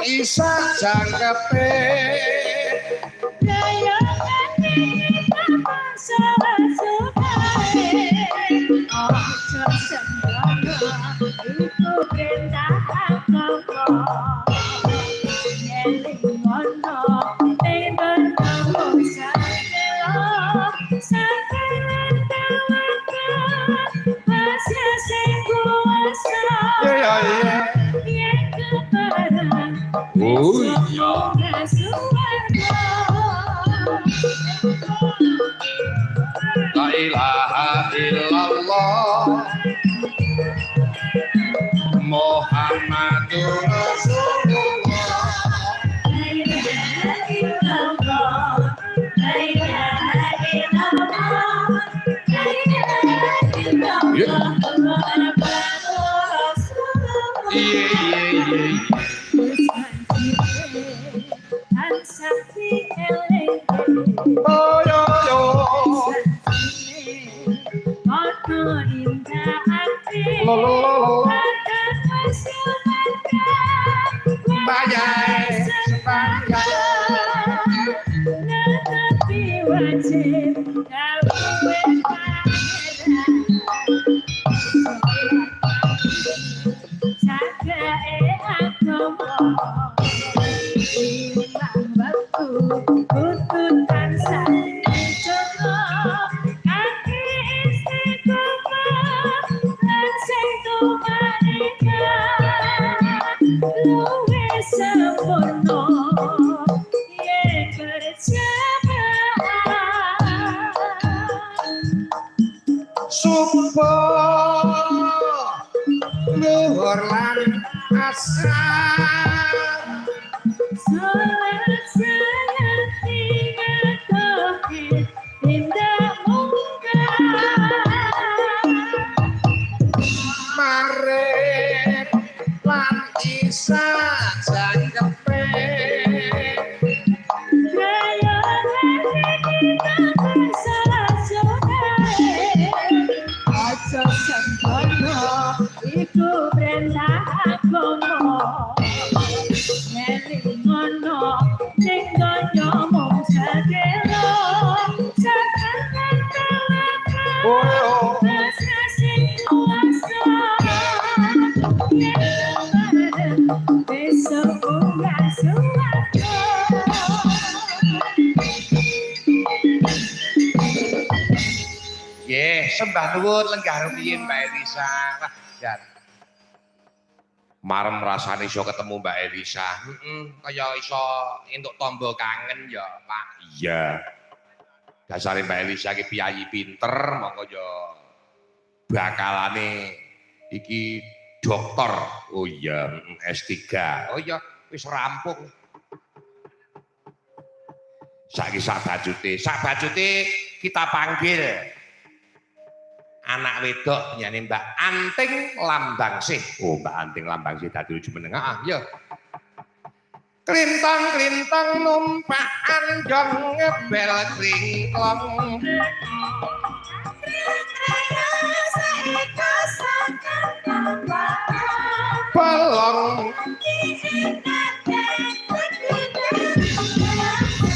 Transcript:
Isa jangkepe daya ngene masalah sukae ojo sembrono iku perintah agama eling ono ning bentang sakelo sampeyan deweke masih sing kuasa ya oh iya la ilaha illallah Muhammadur Rasulullah la ilaha illallah la ilaha illallah la ilaha illallah luhur lan asam salat sayang tohid indah mungkar marek lan isa jangkepe kaya kita salah sukae ojo sembrono iku perintah agama eling ono ning donya mung sakelo sakatan kalaka mesra sing kuasa besok ora suwarga sembah nuwun lenggah rumiyin Mbak Elisa. Jan. Marem rasane iso ketemu Mbak Elisa. Kaya iso entuk tombo kangen ya, Pak. Iya. Dasare Mbak Elisa iki piyayi pinter, monggo ya bakalane iki dokter. Oh iya, S3. Oh iya, wis rampung. Saiki sak bajute kita panggil anak wedok penyanyi Mbak Anting Lambangsih. Oh, Mbak Anting Lambangsih dadi lucu meneng. Ya. Klintang-klintang numpak anjong ngebel kringklong.